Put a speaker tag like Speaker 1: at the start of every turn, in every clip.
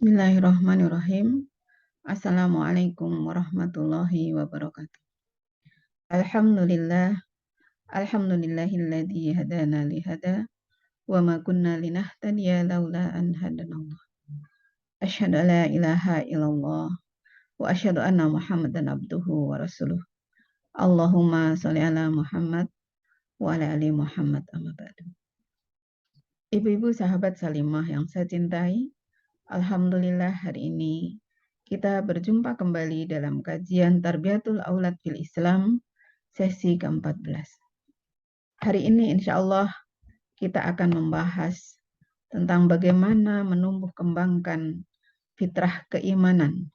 Speaker 1: Bismillahirrahmanirrahim. Assalamualaikum warahmatullahi wabarakatuh. Alhamdulillah, alhamdulillahilladzi hadana lihada wa ma kunna linahtadiya laula an hadanallah. Asyhadu an la ilaha illallah wa asyhadu anna Muhammadan abduhu wa rasuluh. Allahumma shalli ala Muhammad wa ala ali Muhammad amma ba'du. Ibu-ibu sahabat Salimah yang saya cintai, alhamdulillah hari ini kita berjumpa kembali dalam kajian Tarbiyatul Aulad fil Islam sesi ke-14. Hari ini insya Allah kita akan membahas tentang bagaimana menumbuh kembangkan fitrah keimanan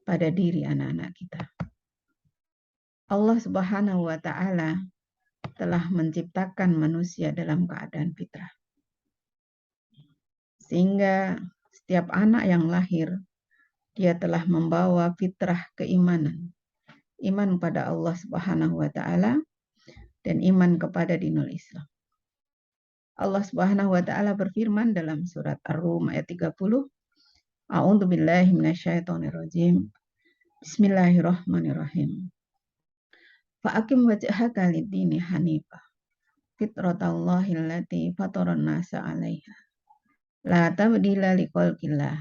Speaker 1: pada diri anak-anak kita. Allah Subhanahu wa Ta'ala telah menciptakan manusia dalam keadaan fitrah, sehingga setiap anak yang lahir dia telah membawa fitrah keimanan, iman pada Allah Subhanahu wa Ta'ala dan iman kepada dinul Islam. Allah Subhanahu wa Ta'ala berfirman dalam surat Ar-Rum ayat 30, A'udzu billahi minasyaitonir rajim. Bismillahirrahmanirrahim. Fa'aqim wajhaka lid-dini hanifah, fitratallahi allati fataran nasa 'alaiha. La tabdila liqalqillah.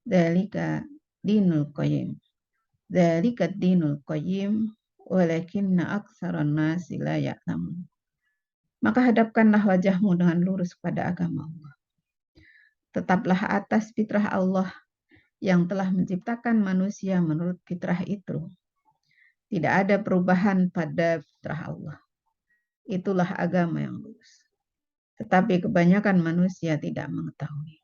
Speaker 1: Dzalika dinul qayyim. Dzalika dinul qayyim walakinna aktsaran nasi la ya'lamun. Maka hadapkanlah wajahmu dengan lurus kepada agama Allah. Tetaplah atas fitrah Allah yang telah menciptakan manusia menurut fitrah itu. Tidak ada perubahan pada fitrah Allah. Itulah agama yang lurus. Tetapi kebanyakan manusia tidak mengetahui.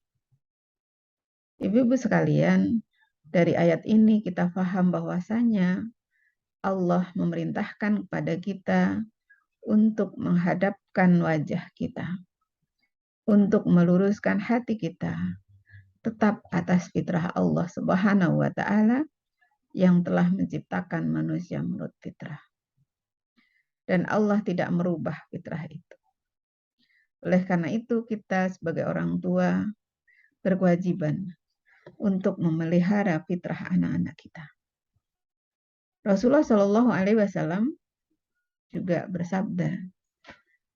Speaker 1: Ibu-ibu sekalian, dari ayat ini kita paham bahwasanya Allah memerintahkan kepada kita untuk menghadapkan wajah kita, untuk meluruskan hati kita, tetap atas fitrah Allah Subhanahu wa Ta'ala yang telah menciptakan manusia menurut fitrah. Dan Allah tidak merubah fitrah itu. Oleh karena itu kita sebagai orang tua berkewajiban untuk memelihara fitrah anak-anak kita. Rasulullah Shallallahu Alaihi Wasallam juga bersabda,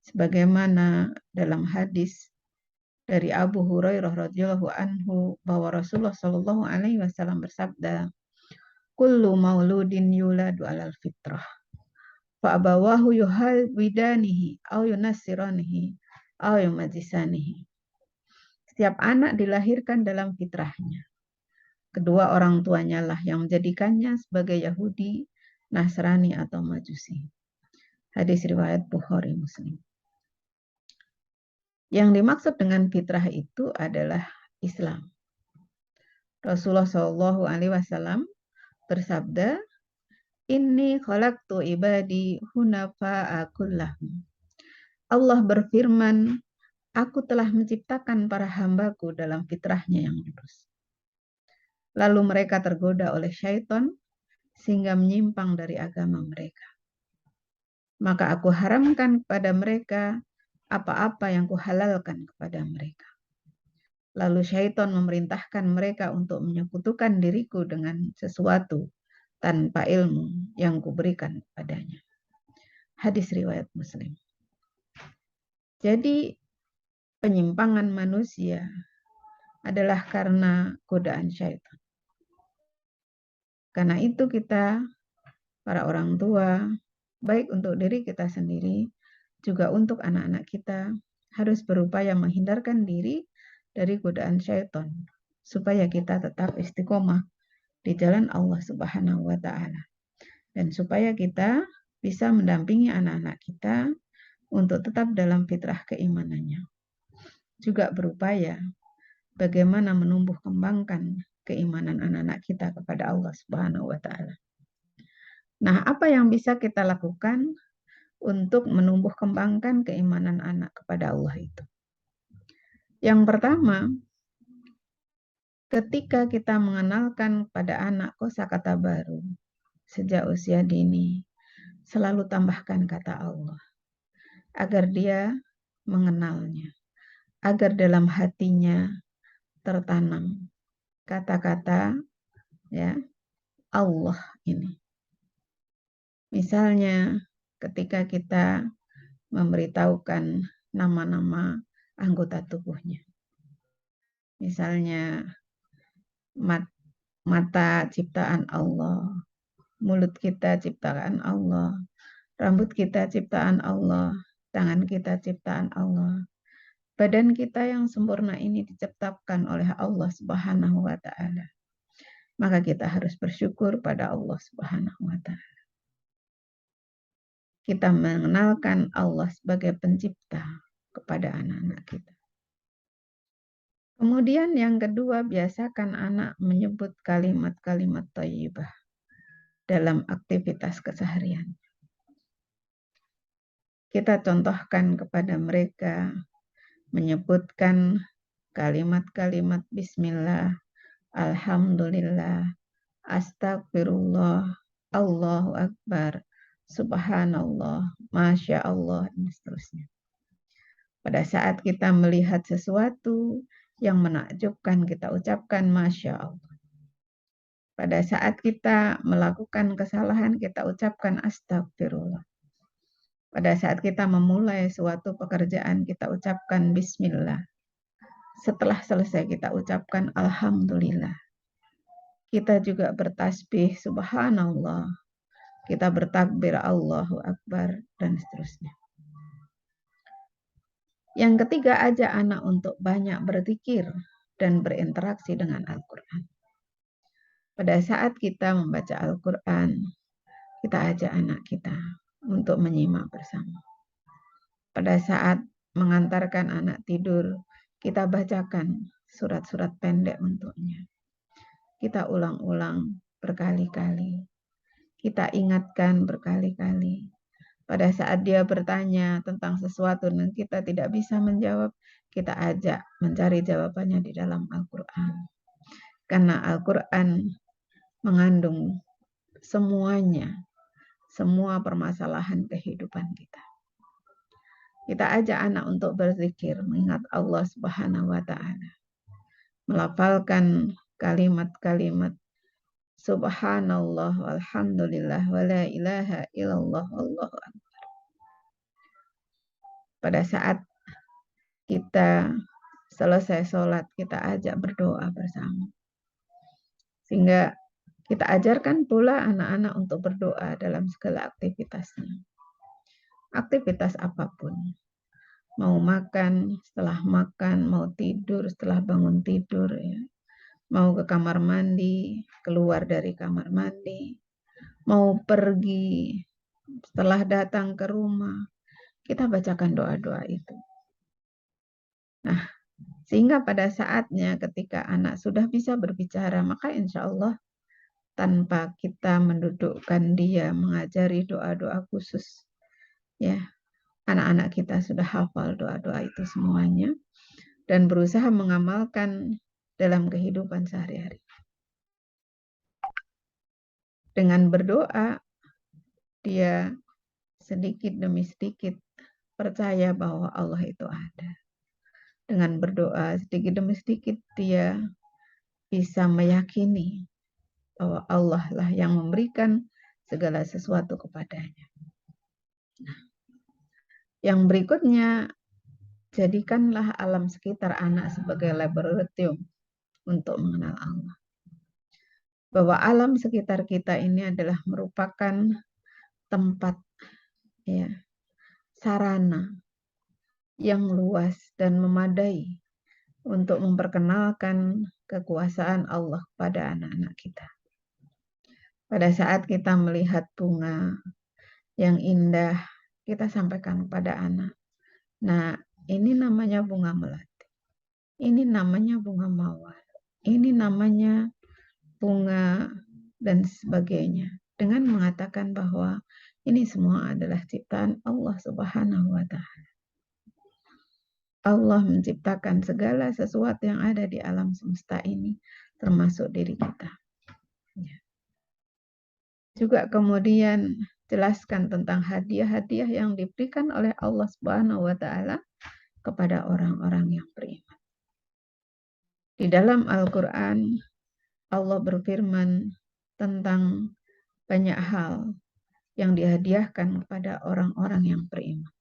Speaker 1: sebagaimana dalam hadis dari Abu Hurairah radhiyallahu anhu bahwa Rasulullah Shallallahu Alaihi Wasallam bersabda, kullu mauludin yuladu alal fitrah, fa abawahu yuhawidanihi au yunassiranihi au yumajisanihi. Setiap anak dilahirkan dalam fitrahnya. Kedua orang tuanya lah yang menjadikannya sebagai Yahudi, Nasrani atau Majusi. Hadis riwayat Bukhari Muslim. Yang dimaksud dengan fitrah itu adalah Islam. Rasulullah Shallallahu Alaihi Wasallam bersabda, Inni khalaqtu ibadi hunafa'a kullahum. Allah berfirman, aku telah menciptakan para hambaku dalam fitrahnya yang lurus. Lalu mereka tergoda oleh syaitan sehingga menyimpang dari agama mereka. Maka aku haramkan kepada mereka apa-apa yang kuhalalkan kepada mereka. Lalu syaitan memerintahkan mereka untuk menyekutukan diriku dengan sesuatu tanpa ilmu yang kuberikan padanya. Hadis riwayat Muslim. Jadi penyimpangan manusia adalah karena godaan syaitan. Karena itu kita, para orang tua, baik untuk diri kita sendiri, juga untuk anak-anak kita, harus berupaya menghindarkan diri dari godaan syaitan, supaya kita tetap istiqomah di jalan Allah Subhanahu wa Ta'ala. Dan supaya kita bisa mendampingi anak-anak kita untuk tetap dalam fitrah keimanannya. Juga berupaya bagaimana menumbuh kembangkan keimanan anak-anak kita kepada Allah Subhanahu wa Ta'ala. Nah, apa yang bisa kita lakukan untuk menumbuh kembangkan keimanan anak kepada Allah itu? Yang pertama, ketika kita mengenalkan pada anak kosakata baru sejak usia dini, selalu tambahkan kata Allah agar dia mengenalnya, agar dalam hatinya tertanam kata-kata ya Allah ini. Misalnya ketika kita memberitahukan nama-nama anggota tubuhnya. Misalnya mata ciptaan Allah, mulut kita ciptaan Allah, rambut kita ciptaan Allah, tangan kita ciptaan Allah. Badan kita yang sempurna ini diciptakan oleh Allah Subhanahu wa taala. Maka kita harus bersyukur pada Allah Subhanahu wa taala. Kita mengenalkan Allah sebagai pencipta kepada anak-anak kita. Kemudian yang kedua, biasakan anak menyebut kalimat-kalimat thayyibah dalam aktivitas keseharian. Kita contohkan kepada mereka menyebutkan kalimat-kalimat bismillah, alhamdulillah, astagfirullah, Allahu akbar, subhanallah, masya Allah, dan seterusnya. Pada saat kita melihat sesuatu yang menakjubkan, kita ucapkan masya Allah. Pada saat kita melakukan kesalahan, kita ucapkan astagfirullah. Pada saat kita memulai suatu pekerjaan, kita ucapkan bismillah. Setelah selesai, kita ucapkan alhamdulillah. Kita juga bertasbih subhanallah. Kita bertakbir Allahu akbar, dan seterusnya. Yang ketiga, ajak anak untuk banyak berzikir dan berinteraksi dengan Al-Quran. Pada saat kita membaca Al-Quran, kita ajak anak kita untuk menyimak bersama. Pada saat mengantarkan anak tidur, kita bacakan surat-surat pendek untuknya. Kita ulang-ulang berkali-kali. Kita ingatkan berkali-kali. Pada saat dia bertanya tentang sesuatu dan kita tidak bisa menjawab, kita ajak mencari jawabannya di dalam Al-Quran. Karena Al-Quran mengandung semuanya, semua permasalahan kehidupan kita. Kita ajak anak untuk berzikir, mengingat Allah Subhanahu wa taala. Melafalkan kalimat-kalimat subhanallah walhamdulillah wa la ilaha illallah wallahu akbar. Pada saat kita selesai sholat, kita ajak berdoa bersama. Sehingga kita ajarkan pula anak-anak untuk berdoa dalam segala aktivitasnya. Aktivitas apapun. Mau makan, setelah makan, mau tidur, setelah bangun tidur, ya. Mau ke kamar mandi, keluar dari kamar mandi, mau pergi, setelah datang ke rumah, kita bacakan doa-doa itu. Nah, sehingga pada saatnya ketika anak sudah bisa berbicara, maka insya Allah tanpa kita mendudukkan dia mengajari doa-doa khusus, ya, anak-anak kita sudah hafal doa-doa itu semuanya dan berusaha mengamalkan dalam kehidupan sehari-hari. Dengan berdoa, dia sedikit demi sedikit percaya bahwa Allah itu ada. Dengan berdoa sedikit demi sedikit dia bisa meyakini bahwa Allah lah yang memberikan segala sesuatu kepadanya. Nah, yang berikutnya, jadikanlah alam sekitar anak sebagai laboratorium untuk mengenal Allah. Bahwa alam sekitar kita ini adalah merupakan tempat, ya, sarana yang luas dan memadai untuk memperkenalkan kekuasaan Allah pada anak-anak kita. Pada saat kita melihat bunga yang indah, kita sampaikan kepada anak. Nah, ini namanya bunga melati. Ini namanya bunga mawar. Ini namanya bunga dan sebagainya. Dengan mengatakan bahwa ini semua adalah ciptaan Allah Subhanahu wa taala. Allah menciptakan segala sesuatu yang ada di alam semesta ini, termasuk diri kita. Ya. Juga kemudian jelaskan tentang hadiah-hadiah yang diberikan oleh Allah Subhanahu wa taala kepada orang-orang yang beriman. Di dalam Al-Quran Allah berfirman tentang banyak hal yang dihadiahkan kepada orang-orang yang beriman.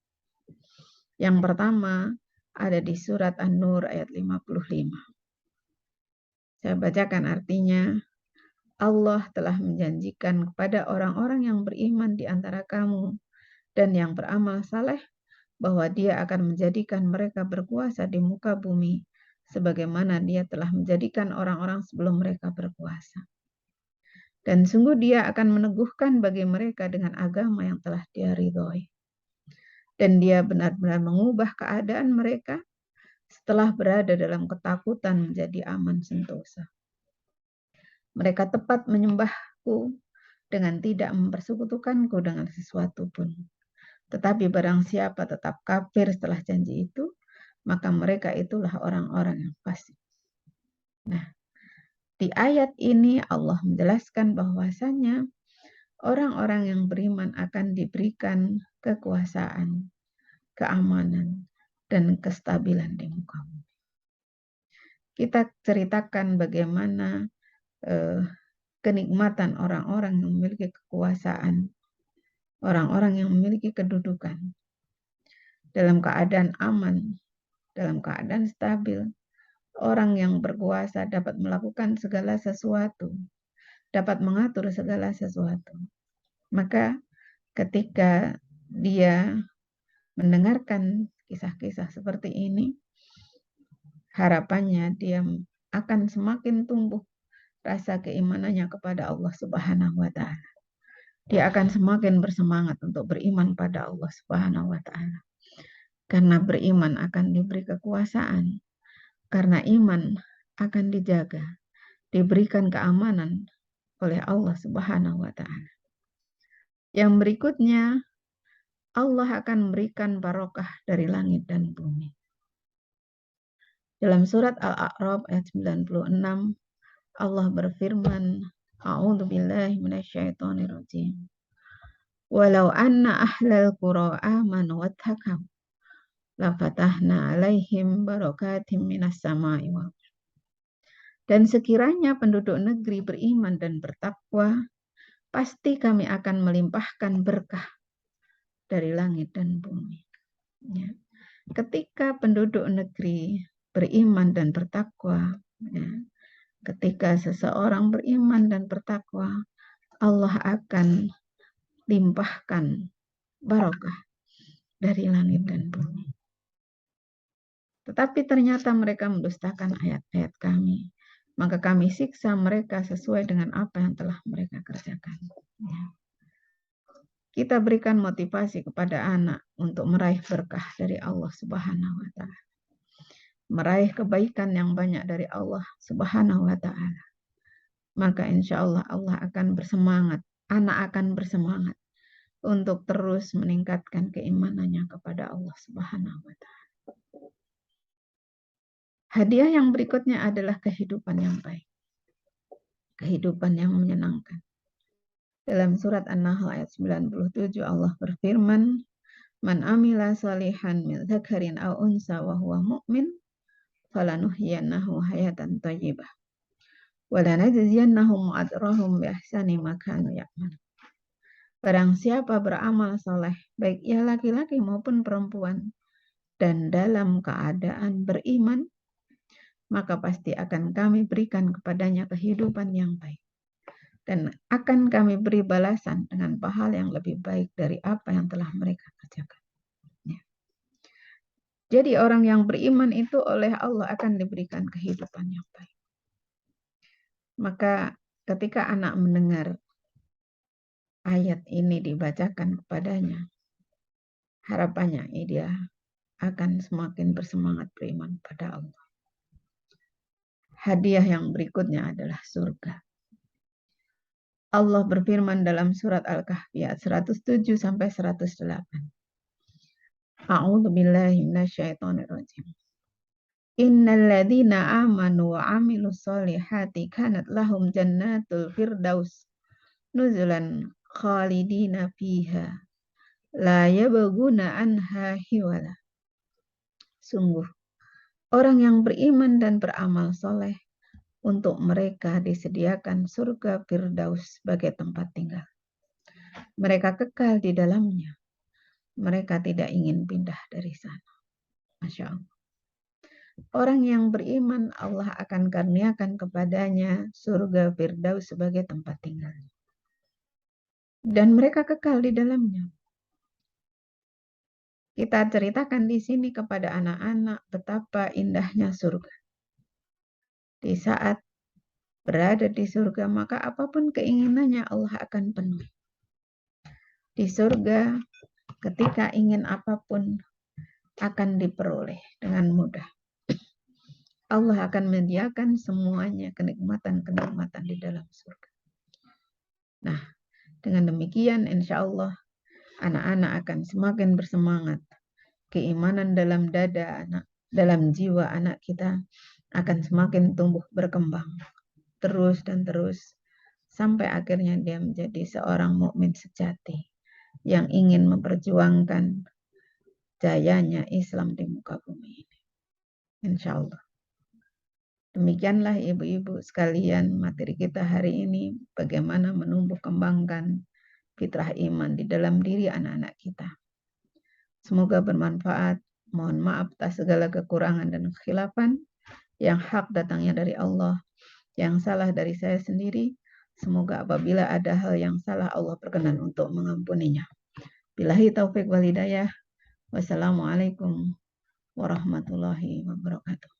Speaker 1: Yang pertama ada di surat An-Nur ayat 55. Saya bacakan artinya. Allah telah menjanjikan kepada orang-orang yang beriman di antara kamu dan yang beramal saleh bahwa Dia akan menjadikan mereka berkuasa di muka bumi sebagaimana Dia telah menjadikan orang-orang sebelum mereka berkuasa. Dan sungguh Dia akan meneguhkan bagi mereka dengan agama yang telah Dia ridhoi. Dan Dia benar-benar mengubah keadaan mereka setelah berada dalam ketakutan menjadi aman sentosa. Mereka tepat menyembahku dengan tidak mempersekutukanku dengan sesuatu pun. Tetapi barang siapa tetap kafir setelah janji itu, maka mereka itulah orang-orang yang fasik. Nah, di ayat ini Allah menjelaskan bahwasanya orang-orang yang beriman akan diberikan kekuasaan, keamanan, dan kestabilan di muka bumi. Kita ceritakan bagaimana kenikmatan orang-orang yang memiliki kekuasaan, orang-orang yang memiliki kedudukan, dalam keadaan aman, dalam keadaan stabil. Orang yang berkuasa dapat melakukan segala sesuatu, dapat mengatur segala sesuatu. Maka ketika dia mendengarkan kisah-kisah seperti ini, harapannya dia akan semakin tumbuh rasa keimanannya kepada Allah Subhanahu wa Ta'ala. Dia akan semakin bersemangat untuk beriman pada Allah Subhanahu wa Ta'ala. Karena beriman akan diberi kekuasaan, karena iman akan dijaga, diberikan keamanan oleh Allah Subhanahu wa Ta'ala. Yang berikutnya, Allah akan memberikan barokah dari langit dan bumi. Dalam surat Al-A'raf ayat 96, Allah berfirman, A'udzu billahi minasyaitonir rajim. Walau anna ahlal qura amanu wattaqaw la fatahna 'alaihim barakatim minas sama'i wal ardh. Dan sekiranya penduduk negeri beriman dan bertakwa, pasti kami akan melimpahkan berkah dari langit dan bumi. Ya. Ketika penduduk negeri beriman dan bertakwa, ya, ketika seseorang beriman dan bertakwa, Allah akan limpahkan barokah dari langit dan bumi. Tetapi ternyata mereka mendustakan ayat-ayat kami, maka kami siksa mereka sesuai dengan apa yang telah mereka kerjakan. Ya. Kita berikan motivasi kepada anak untuk meraih berkah dari Allah Subhanahu wa Ta'ala. Meraih kebaikan yang banyak dari Allah Subhanahu wa Ta'ala. Maka insya Allah Allah akan bersemangat, anak akan bersemangat untuk terus meningkatkan keimanannya kepada Allah Subhanahu wa Ta'ala. Hadiah yang berikutnya adalah kehidupan yang baik. Kehidupan yang menyenangkan. Dalam surat An-Nahl ayat 97 Allah berfirman, Man amila salihan min dzakarin aw unsa wa huwa mu'min falanuhyiyannahu hayatan thayyibah wa lanajziyannahum ajrahum bi ahsani ma kanu ya'malun. Barang siapa beramal soleh, baik ia laki-laki maupun perempuan, dan dalam keadaan beriman, maka pasti akan kami berikan kepadanya kehidupan yang baik. Dan akan kami beri balasan dengan pahala yang lebih baik dari apa yang telah mereka kerjakan. Ya. Jadi orang yang beriman itu oleh Allah akan diberikan kehidupan yang baik. Maka ketika anak mendengar ayat ini dibacakan kepadanya, harapannya dia akan semakin bersemangat beriman pada Allah. Hadiah yang berikutnya adalah surga. Allah berfirman dalam surat Al-Kahfi ayat 107 sampai 108. A'udzu billahi minasyaitonir rajim. Innal ladzina amanu wa 'amilus solihati kanat lahum jannatul firdaus nuzulan khalidina fiha la yabghuna anha hiwala. Sungguh orang yang beriman dan beramal soleh untuk mereka disediakan surga Firdaus sebagai tempat tinggal. Mereka kekal di dalamnya. Mereka tidak ingin pindah dari sana. Masya Allah. Orang yang beriman, Allah akan karuniakan kepadanya surga Firdaus sebagai tempat tinggal. Dan mereka kekal di dalamnya. Kita ceritakan di sini kepada anak-anak betapa indahnya surga. Di saat berada di surga, maka apapun keinginannya Allah akan penuhi. Di surga, ketika ingin apapun akan diperoleh dengan mudah. Allah akan menyediakan semuanya kenikmatan-kenikmatan di dalam surga. Nah, dengan demikian insya Allah anak-anak akan semakin bersemangat. Keimanan dalam dada anak, dalam jiwa anak kita akan semakin tumbuh berkembang. Terus dan terus. Sampai akhirnya dia menjadi seorang mukmin sejati yang ingin memperjuangkan jayanya Islam di muka bumi ini. Insya Allah. Demikianlah ibu-ibu sekalian materi kita hari ini, bagaimana menumbuh kembangkan fitrah iman di dalam diri anak-anak kita. Semoga bermanfaat. Mohon maaf atas segala kekurangan dan kekhilafan. Yang hak datangnya dari Allah, yang salah dari saya sendiri. Semoga apabila ada hal yang salah Allah berkenan untuk mengampuninya. Billahi taufik wal hidayah. Wassalamualaikum warahmatullahi wabarakatuh.